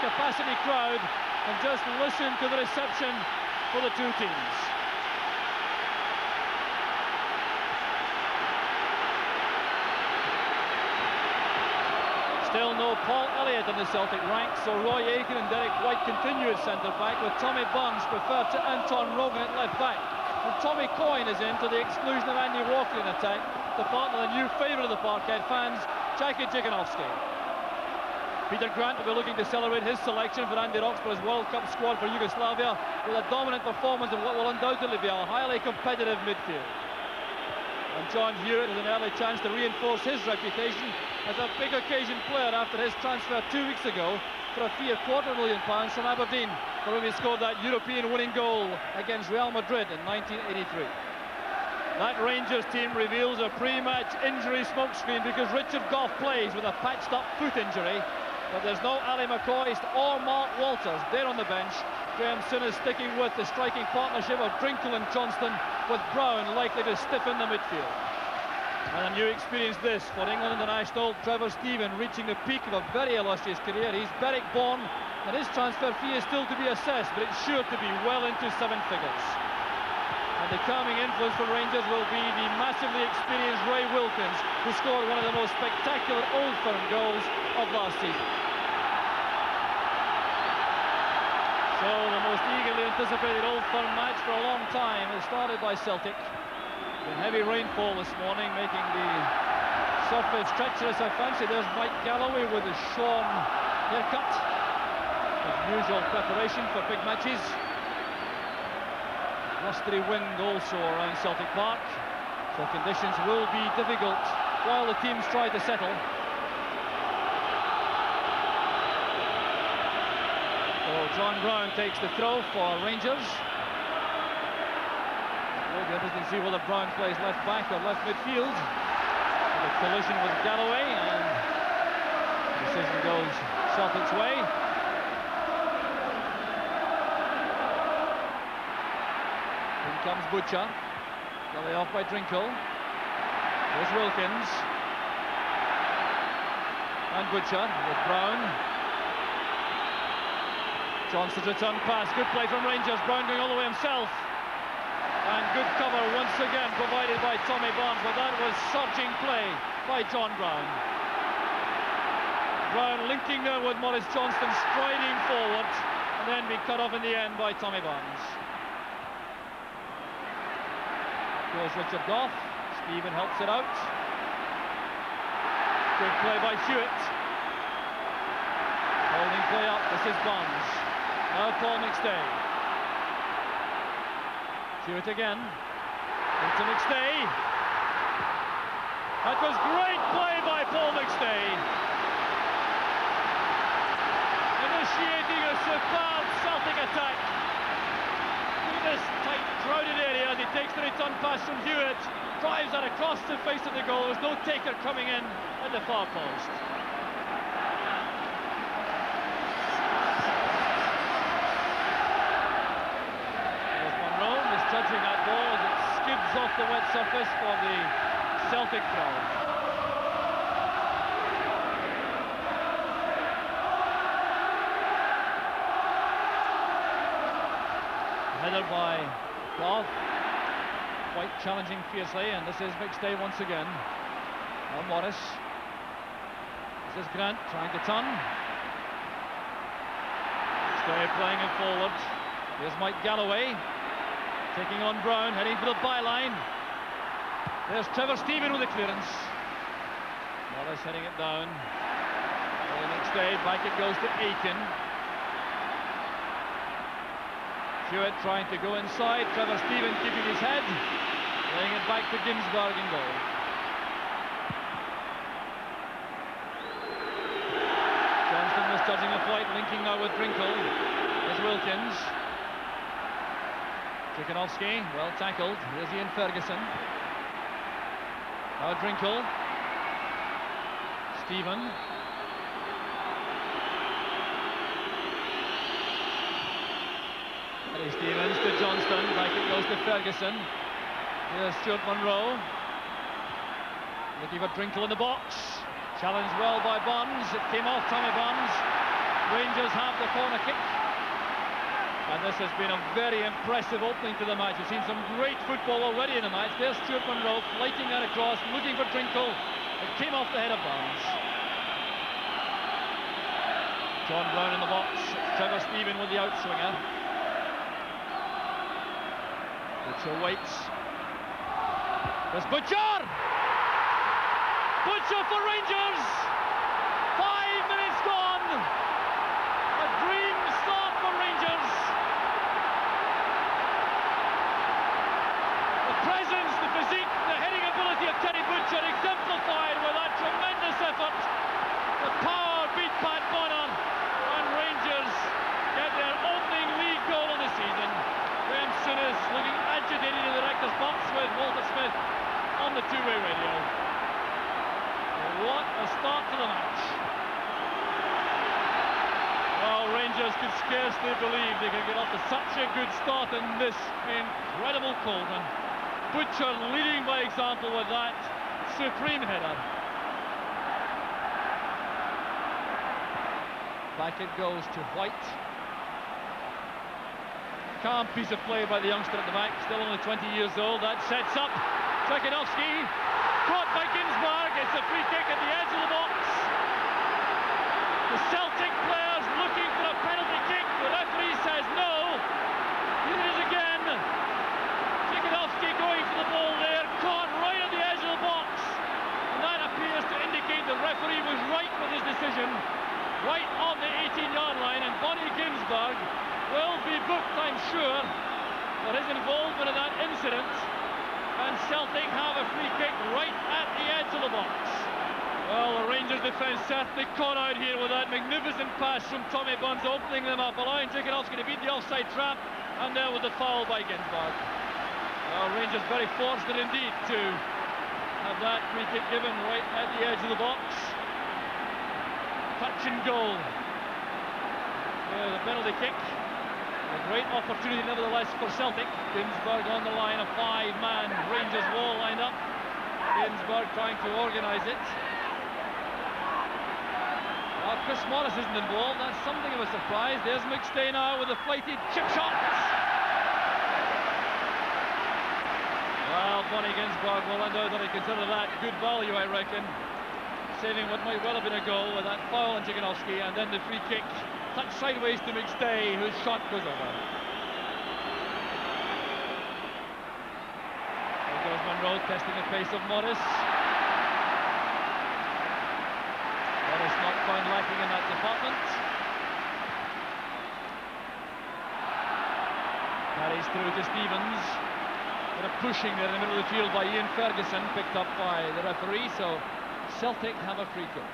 capacity crowd, and just listen to the reception for the two teams. Still no Paul Elliott in the Celtic ranks, so Roy Aitken and Derek White continue at centre-back, with Tommy Burns preferred to Anton Rogan at left-back. And Tommy Coyne is in, to the exclusion of Andy Walker in attack, to partner the new favourite of the Parkhead fans, Jackie Jikanovski. Peter Grant will be looking to celebrate his selection for Andy Roxburgh's World Cup squad for Yugoslavia, with a dominant performance of what will undoubtedly be a highly competitive midfield. And John Hewitt has an early chance to reinforce his reputation as a big occasion player after his transfer 2 weeks ago for a fee of £250,000 from Aberdeen, for whom he scored that European winning goal against Real Madrid in 1983. That Rangers team reveals a pre-match injury smokescreen because Richard Gough plays with a patched up foot injury, but there's no Ali McCoist or Mark Walters. They're on the bench. Graham Soon is sticking with the striking partnership of Drinkle and Johnston, with Brown likely to stiffen the midfield. And a new experience this for England international Trevor Steven, reaching the peak of a very illustrious career. He's Berwick born, and his transfer fee is still to be assessed, but it's sure to be well into 7 figures. And the calming influence for Rangers will be the massively experienced Ray Wilkins, who scored one of the most spectacular Old Firm goals of last season. So the most eagerly anticipated Old Firm match for a long time is started by Celtic. Been heavy rainfall this morning, making the surface treacherous, I fancy. There's Mike Galloway with his shorn haircut. His usual preparation for big matches. Blustery wind also around Celtic Park, so conditions will be difficult while the teams try to settle. So John Brown takes the throw for Rangers. It will be interesting to see whether Brown plays left back or left midfield. The collision with Galloway, and the decision goes Celtic's way. In comes Butcher. Galloway off by Drinkle. There's Wilkins. And Butcher with Brown. Johnston's return pass, good play from Rangers. Brown going all the way himself, and good cover once again provided by Tommy Barnes, but that was surging play by John Brown. Brown linking there with Maurice Johnston, striding forward, and then being cut off in the end by Tommy Barnes. Goes Richard Gough. Stephen helps it out. Good play by Hewitt. Holding play up, this is Barnes. Now Paul McStay. Hewitt again. Into McStay. That was great play by Paul McStay. Initiating a superb Celtic attack through this tight, crowded area as he takes the return pass from Hewitt. Drives that across the face of the goal. There's no taker coming in at the far post. Judging that ball as it skids off the wet surface for the Celtic crowd. Headed by Gough, quite challenging fiercely, and this is McStay once again. Now Morris. This is Grant trying to turn. McStay playing it forward. Here's Mike Galloway. Taking on Brown, heading for the byline. There's Trevor Steven with the clearance. Morris heading it down. For the next day, back it goes to Aitken. Hewitt trying to go inside. Trevor Steven keeping his head. Laying it back to Ginsberg in goal. Johnston misjudging the flight, linking now with Drinkle. There's Wilkins. Jikanovski, well tackled. Here's Ian Ferguson. Now Drinkle. Steven. Eddie Stevens to Johnston. Back it goes to Ferguson. Here's Stuart Monroe. Looking for Drinkle in the box. Challenged well by Barnes. It came off Tommy Barnes. Rangers have the corner kick. And this has been a very impressive opening to the match. We've seen some great football already in the match. There's Stuart Monroe flighting that across, looking for Trinkle. It came off the head of Barnes. John Brown in the box. Trevor Stephen with the outswinger. Butcher waits. There's Butcher! Butcher for Rangers! 5 minutes gone! A dream start for Rangers! The presence, the physique, the heading ability of Terry Butcher exemplified with that tremendous effort. The power beat Pat Bonner, and Rangers get their opening league goal of the season. Graham Souness looking agitated in the director's box with Walter Smith on the two-way radio. What a start to the match. Well, Rangers could scarcely believe they could get off to such a good start in this incredible cauldron. Butcher leading by example with that supreme header. Back it goes to White. Calm piece of play by the youngster at the back, still only 20 years old. That sets up Trekidowski. Caught by Ginsberg. It's a free kick at the edge of the box. The Celtic players looking for a penalty kick. The referee says no. Here it is again. Trekidowski going for the ball there. Caught right at the edge of the box. And that appears to indicate the referee was right with his decision. Right on the 18-yard line. And Bonnie Ginsberg will be booked, I'm sure, for his involvement in that incident. And Celtic have a free kick right at the edge of the box. Well, the Rangers defence certainly caught out here with that magnificent pass from Tommy Bunce, opening them up, allowing Tchaikovsky to beat the offside trap, and there was the foul by Ginsberg. Well, Rangers very fortunate indeed to have that free kick given right at the edge of the box. Touch and goal. The penalty kick. A great opportunity nevertheless for Celtic. Ginsberg on the line, a five-man Rangers wall lined up. Ginsberg trying to organise it. Well, Chris Morris isn't involved, that's something of a surprise. There's McStay now with a flighted chip shot. Well, Bonnie Ginsberg will undoubtedly consider that good value, I reckon. Saving what might well have been a goal with that foul on Tchaikovsky, and then the free kick. Touch sideways to McStay, whose shot goes over. There goes Monroe testing the pace of Morris. Morris not found lacking in that department. Carries through to Stevens. Bit of pushing there in the middle of the field by Ian Ferguson, picked up by the referee, so Celtic have a free kick.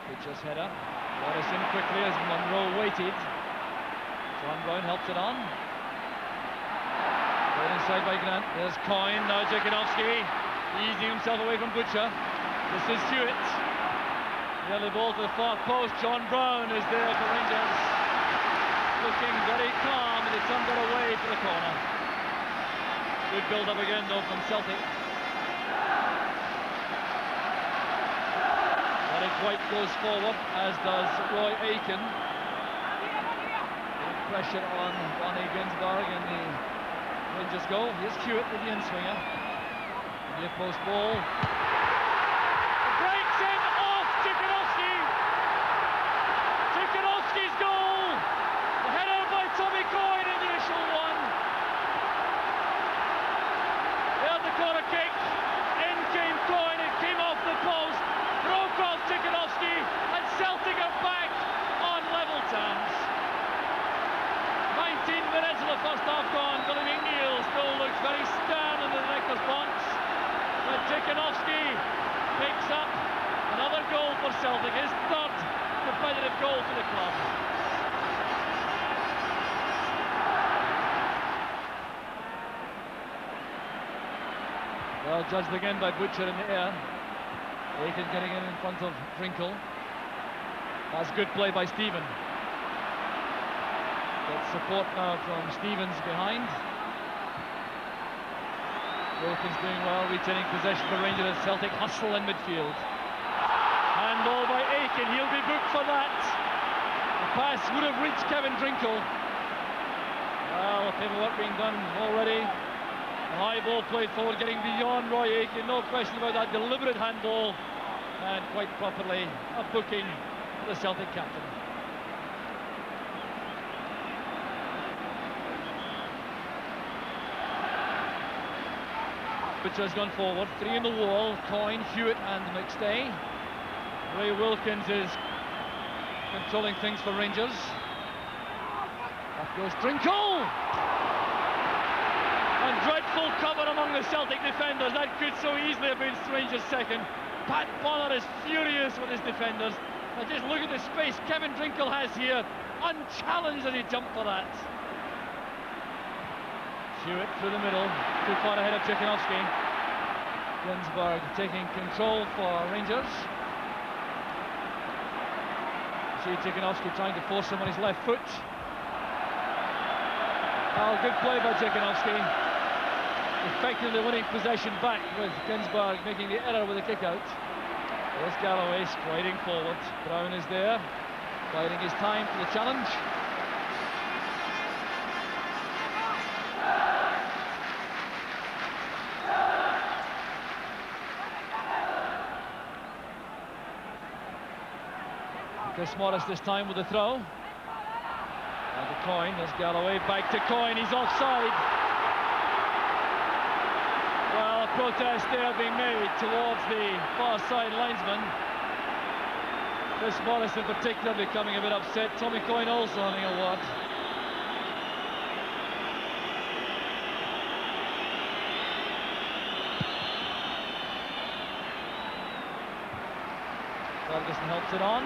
Butcher's header. Morris in quickly as Monroe waited. John Brown helps it on. Right inside by Grant. There's Coyne. Now Tchaikovsky easing himself away from Butcher. This is Hewitt. The early ball to the far post. John Brown is there for Rangers. Looking very calm, and he turned it away for the corner. Good build-up again though from Celtic. White goes forward, as does Roy Aiken. Pressure on Bonnie Ginsberg, and the Rangers go. Here's Hewitt with the in-swinger. Near post ball. Breaks in off Tchaikovsky. Tchaikovsky's goal. The header by Tommy Coyne in the initial one. There's the corner kick. In came Coyne. It came off the post. Broke off Tchaikovsky, and Celtic are back on level terms. 19 minutes of the first half gone. Billy McNeil still looks very stern in the director's box. But Tchaikovsky picks up another goal for Celtic, his third competitive goal for the club. Well, judged again by Butcher in the air. Aiken getting in front of Trinkle. That's good play by Stephen. Gets support now from Stevens behind. Wilkins doing well, retaining possession for Rangers. Celtic hustle in midfield. Handball by Aiken, he'll be booked for that. The pass would have reached Kevin Drinkle. Well, paperwork being done already. The high ball played forward, getting beyond Roy Aiken, no question about that. Deliberate handball, and quite properly a booking for the Celtic captain. Butcher's gone forward, three in the wall, Coyne, Hewitt and McStay. Ray Wilkins is controlling things for Rangers. Up goes Drinkle! And dreadful cover among the Celtic defenders. That could so easily have been Rangers' second. Pat Bonner is furious with his defenders. And just look at the space Kevin Drinkle has here. Unchallenged as he jumped for that. Hewitt through the middle, too far ahead of Ciekanoski. Ginsberg taking control for Rangers. You see Ciekanoski trying to force him on his left foot. Oh, good play by Ciekanoski. Effectively winning possession back with Ginsberg making the error with the kick out. There's Galloway striding forward. Brown is there, biding his time for the challenge. Chris Morris this time with the throw. And to Coyne, there's Galloway, back to Coyne, he's offside. Well, a protest there being made towards the far side linesman. Chris Morris in particular becoming a bit upset. Tommy Coyne also having a word. Ferguson helps it on.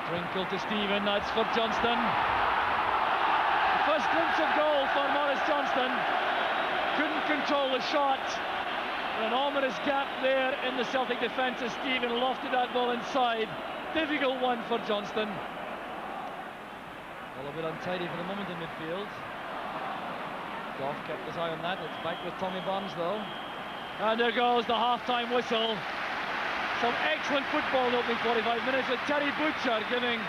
Drinkle to Stephen, that's for Johnston. The first glimpse of goal for Maurice Johnston. Couldn't control the shot. An ominous gap there in the Celtic defence as Stephen lofted that ball inside. Difficult one for Johnston. A little bit untidy for the moment in midfield. Goff kept his eye on that. It's back with Tommy Burns though. And there goes the half-time whistle. Some excellent football in the opening 45 minutes with Terry Butcher giving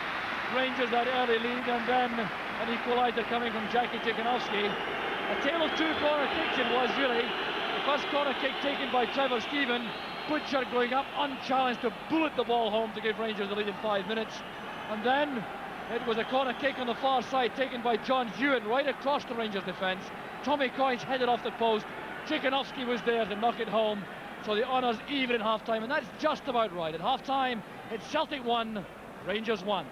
Rangers that early lead, and then an equaliser coming from Jackie Ciekanoski. A tale of two corner kicks it was really. The first corner kick taken by Trevor Stephen, Butcher going up unchallenged to bullet the ball home to give Rangers the lead in 5 minutes. And then it was a corner kick on the far side taken by John Hewitt right across the Rangers defence. Tommy Coyne's headed off the post. Ciekanoski was there to knock it home. So the honours even at half-time, and that's just about right. At half-time, it's Celtic 1, Rangers 1.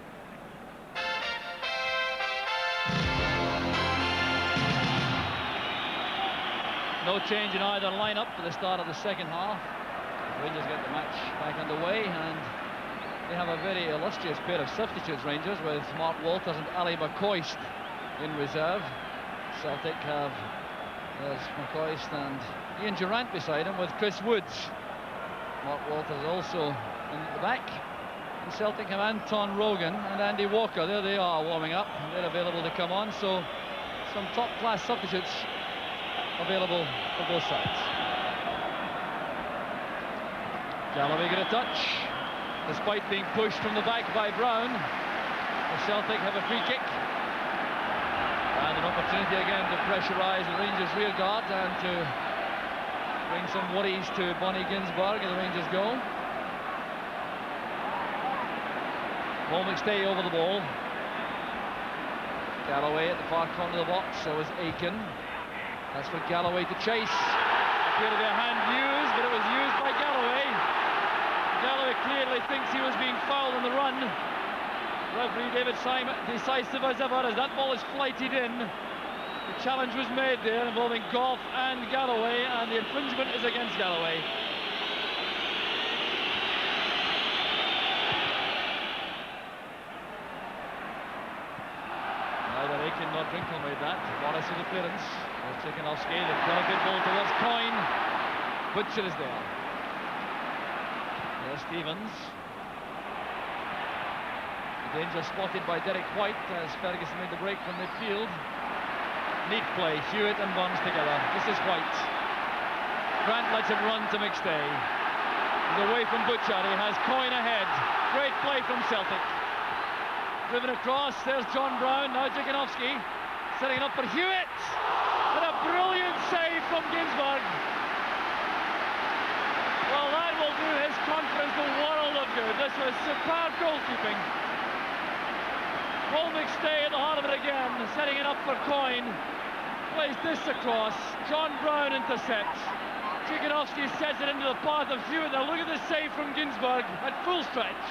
No change in either lineup for the start of the second half. Rangers get the match back underway, and they have a very illustrious pair of substitutes, Rangers, with Mark Walters and Ali McCoist in reserve. Celtic have there's McCoist and Ian Durrant beside him with Chris Woods. Mark Walters also in the back. And Celtic have Anton Rogan and Andy Walker. There they are warming up. They're available to come on. So some top-class substitutes available for both sides. Galloway get a touch. Despite being pushed from the back by Brown, the Celtic have a free kick. And an opportunity again to pressurise the Rangers rear guard and to bring some worries to Bonnie Ginsberg and the Rangers goal. Paul McStay over the ball. Galloway at the far corner of the box, so is Aiken. That's for Galloway to chase. Appeared to be a hand used, but it was used by Galloway. Galloway clearly thinks he was being fouled on the run. Referee David Simon decisive as ever as that ball is flighted in. The challenge was made there involving Goff and Galloway, and the infringement is against Galloway. Neither Aiken nor Drinkle made that. Morris' appearance. There's Ciekanoski. They've got a good ball towards Coyne. Butcher is there. There's Stevens. Danger spotted by Derek White as Ferguson made the break from midfield. Neat play, Hewitt and Burns together. This is White. Grant lets him run to McStay. He's away from Butcher, he has Coyne ahead. Great play from Celtic. Driven across, there's John Brown, now Jikinovski. Setting it up for Hewitt. And a brilliant save from Ginsberg. Well, that will do his conference the world of good. This was superb goalkeeping. Paul McStay at the heart of it again, setting it up for Coyne. Plays this across. John Brown intercepts. Jikinovski sets it into the path of Hewitt. Now look at the save from Ginsberg at full stretch.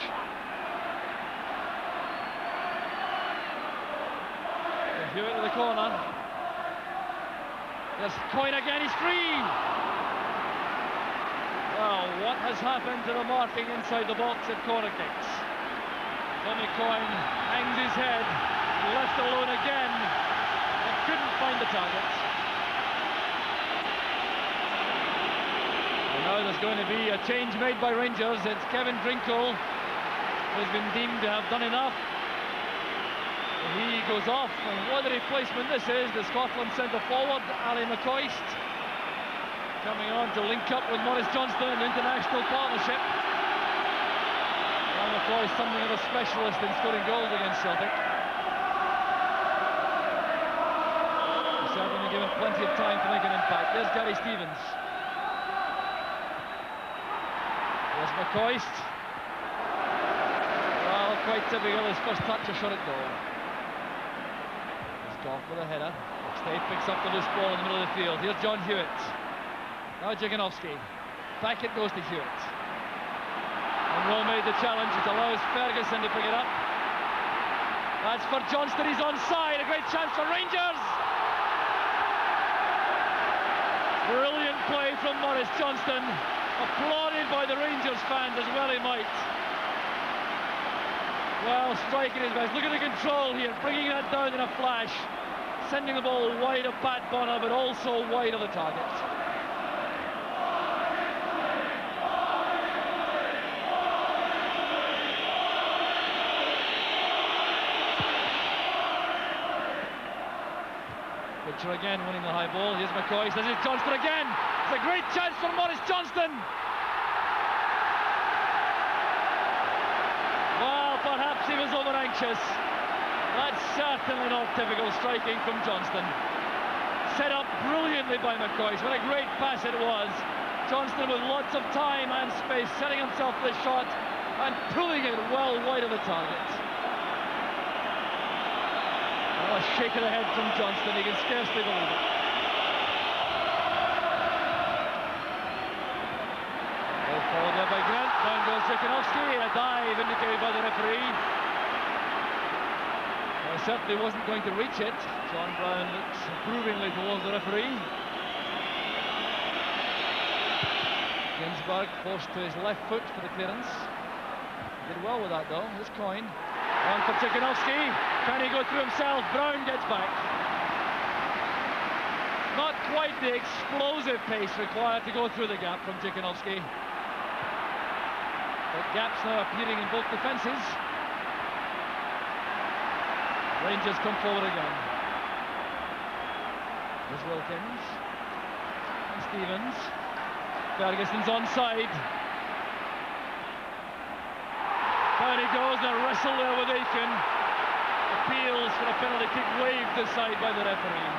And Hewitt to the corner. There's Coyne again, he's free. Well, what has happened to the marking inside the box at corner kicks? Tommy Coyne hangs his head, left alone again, and couldn't find the target. And now there's going to be a change made by Rangers. It's Kevin Drinkle who's been deemed to have done enough. He goes off, and what a replacement this is. The Scotland centre forward, Ali McCoist, coming on to link up with Maurice Johnston in international partnership. Ali McCoist, something of a specialist in scoring goals against Celtic. He's certainly been given plenty of time to make an impact. There's Gary Stevens. There's McCoist. Well, quite typical, his first touch, a shot at goal. He's Goff with a header. McStay picks up the loose ball in the middle of the field. Here's John Hewitt. Now Jikinovski. Back it goes to Hewitt. Monroe made the challenge. It allows Ferguson to pick it up. That's for Johnston. He's onside. A great chance for Rangers. Brilliant play from Maurice Johnston. Applauded by the Rangers fans as well he might. Well, striking his best. Look at the control here. Bringing that down in a flash. Sending the ball wide of Pat Bonner, but also wide of the target. Butcher again winning the high ball. Here's McCoy. This is Johnston again. It's a great chance for Maurice Johnston. Well, perhaps he was over anxious. That's certainly not typical striking from Johnston. Set up brilliantly by McCoy. What a great pass it was. Johnston with lots of time and space, setting himself the shot and pulling it well wide of the target. A shake of the head from Johnston, he can scarcely believe it. Well followed there by Grant, down goes Jikinovski, a dive indicated by the referee. Well, certainly wasn't going to reach it. John Brown looks approvingly towards the referee. Ginsberg forced to his left foot for the clearance. Did well with that though. Here's Coyne. On for Jikinovski. Can he go through himself? Brown gets back. Not quite the explosive pace required to go through the gap from Jikinovski. But gaps now appearing in both defences. Rangers come forward again. There's Wilkins. And Stevens. Ferguson's onside. Down he goes, and a wrestle there with Aiken. Appeals for a penalty kick waved aside by the referee.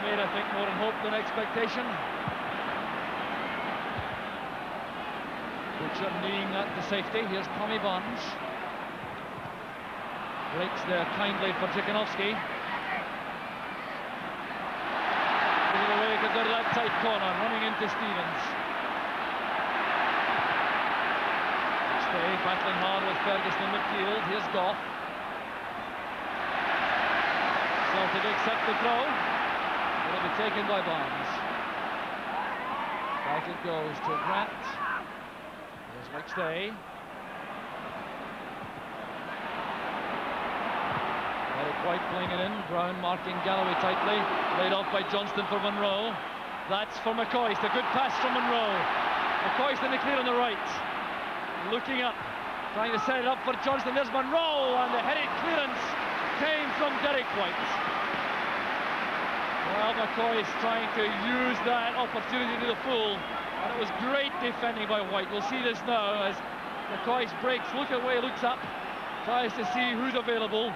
Made, I think, more in hope than expectation. Butcher kneeing that to safety. Here's Tommy Burns. Breaks there kindly for Jikinovski. Giving away to go to that tight corner, running into Stevens. Battling hard with Ferguson in midfield. Here's Goff. Celtic accept the throw. It'll be taken by Barnes. Back it goes to Grant. Here's McStay. Derek White playing it in. Brown marking Galloway tightly. Laid off by Johnston for Monroe. That's for McCoist. A good pass from Monroe. McCoist in the clear on the right. Looking up. Trying to set it up for Johnston. There's Monroe, and the headed clearance came from Derek White. Well, McCoy's trying to use that opportunity to the full, and it was great defending by White. We'll see this now as McCoy breaks, look away, looks up, tries to see who's available,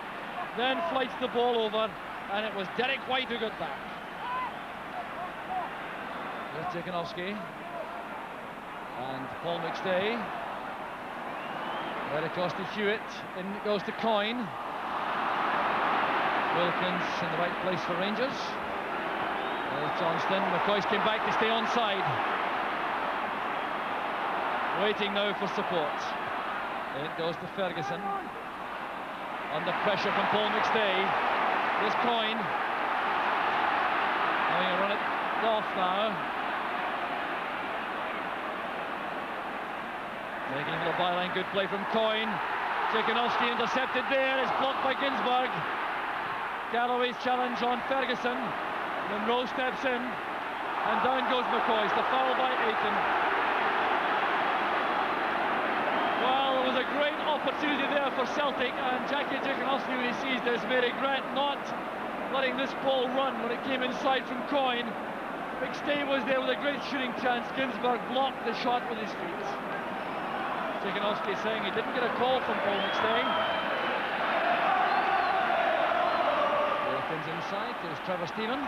then flights the ball over, and it was Derek White who got back. There's Tchanovsky and Paul McStay. Right across to Hewitt, in it goes to Coyne. Wilkins in the right place for Rangers. There's Johnston. McCoy came back to stay onside. Waiting now for support. In it goes to Ferguson. Under pressure from Paul McStay. There's Coyne. Having a run at Goff now. Making a little byline, good play from Coyne. Tchanovsky intercepted there, is blocked by Ginsberg. Galloway's challenge on Ferguson. Monroe steps in, and down goes McCoy. The foul by Aiken. Well, there was a great opportunity there for Celtic, and Jackie Tchanovsky, when he sees this, may regret not letting this ball run when it came inside from Coyne. McStay was there with a great shooting chance. Ginsberg blocked the shot with his feet. Tchanovsky saying he didn't get a call from Paul McStay. Wilkins inside, there's Trevor Stephen.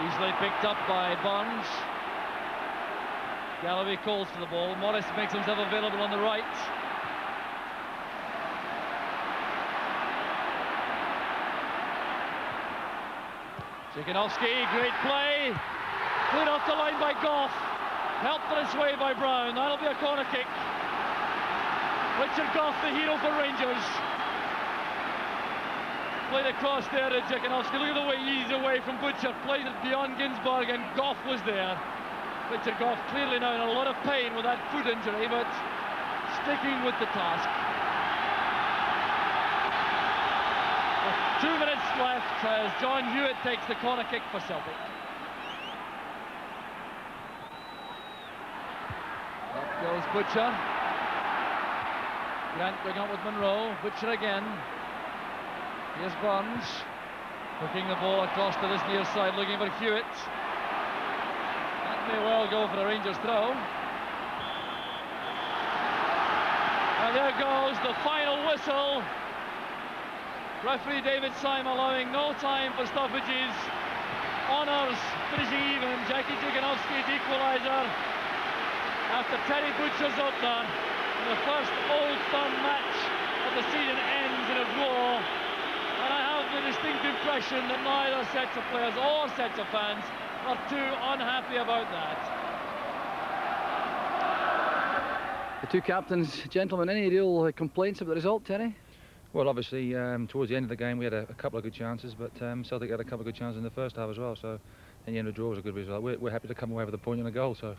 Easily picked up by Barnes. Galloway calls for the ball. Morris makes himself available on the right. Tchanovsky, great play. Cleared off the line by Goff. Helped on its way by Brown. That'll be a corner kick. Richard Goff, the hero for Rangers. Played across there to Tchanovsky. Look at the way he's away from Butcher. Played it beyond Ginsberg, and Goff was there. Richard Goff clearly now in a lot of pain with that foot injury, but sticking with the task. With 2 minutes left as John Hewitt takes the corner kick for Celtic. Goes Butcher. Grant going up with Monroe. Butcher again. Here's Burns. Hooking the ball across to this near side, looking for Hewitt. That may well go for a Rangers throw. And there goes the final whistle. Referee David Syme allowing no time for stoppages. Honours finishing even. Jackie Tchanovsky's equaliser. After Terry Butcher's opener, the first Old Firm match of the season ends in a draw, and I have the distinct impression that neither sets of players or sets of fans are too unhappy about that. The two captains, gentlemen, any real complaints about the result, Terry? Well, obviously, towards the end of the game, we had a couple of good chances, but Celtic had a couple of good chances in the first half as well, so in the end, the draw was a good result. We're happy to come away with a point and a goal, so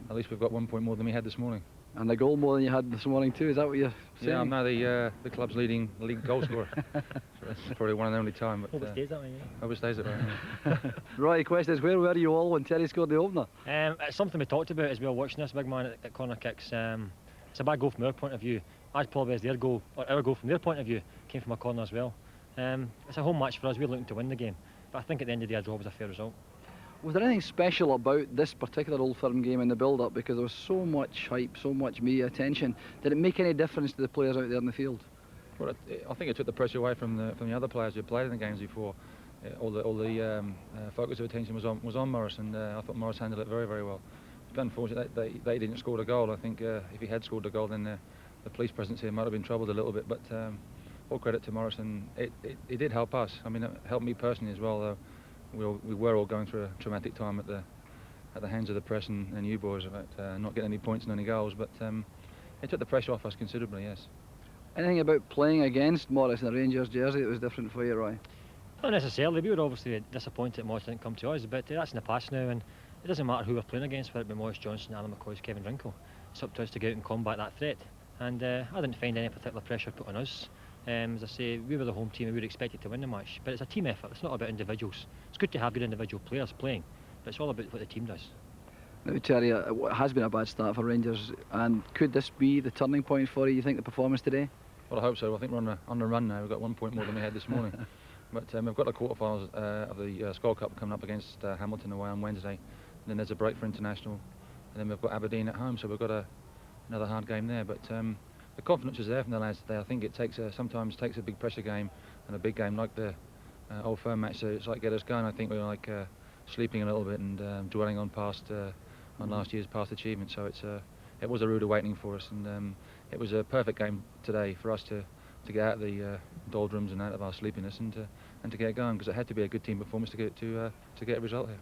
at least we've got 1 point more than we had this morning. And a goal more than you had this morning too, is that what you're saying? Yeah, I'm now the club's leading league goal scorer. So that's probably one and only time. But, overstays that way, yeah. Overstays it, right? Yeah. Right, question is, where were you all when Terry scored the opener? It's something we talked about as well, watching this big man at corner kicks. It's a bad goal from our point of view, as probably as their goal, or our goal from their point of view, came from a corner as well. It's a home match for us, we're looking to win the game, but I think at the end of the day, a draw was a fair result. Was there anything special about this particular Old Firm game in the build-up, because there was so much hype, so much media attention? Did it make any difference to the players out there in the field? Well, I think it took the pressure away from the other players who played in the games before. All the focus of attention was on Morris, and I thought Morris handled it very, very well. It's unfortunate that they didn't score a goal. I think if he had scored a goal, then the police presence here might have been troubled a little bit. But all credit to Morris, and it did help us. I mean, it helped me personally as well, though. We were all going through a traumatic time at the hands of the press and you boys about not getting any points and any goals, but it took the pressure off us considerably, yes. Anything about playing against Morris in the Rangers jersey that was different for you, Roy? Not necessarily. We were obviously disappointed that Morris didn't come to us, but that's in the past now, and it doesn't matter who we're playing against, whether it be Morris Johnson, Alan McCoy, Kevin Rinkle. It's up to us to go out and combat that threat, and I didn't find any particular pressure put on us. As I say, we were the home team and we were expected to win the match, but it's a team effort. It's not about individuals. It's good to have good individual players playing, but it's all about what the team does. Now, Terry, it has been a bad start for Rangers, and could this be the turning point for you think, the performance today? Well, I hope so. I think we're on the run now. We've got 1 point more than we had this morning. But we've got the quarterfinals of the Skull Cup coming up against Hamilton away on Wednesday. And then there's a break for international. And then we've got Aberdeen at home, so we've got another hard game there. But the confidence is there from the lads today. I think it sometimes takes a big pressure game and a big game like the Old Firm match. So it's like get us going. I think we're like sleeping a little bit and dwelling on last year's past achievements. So it was a rude awakening for us, and it was a perfect game today for us to get out of the doldrums and out of our sleepiness and to get going, because it had to be a good team performance to get a result here.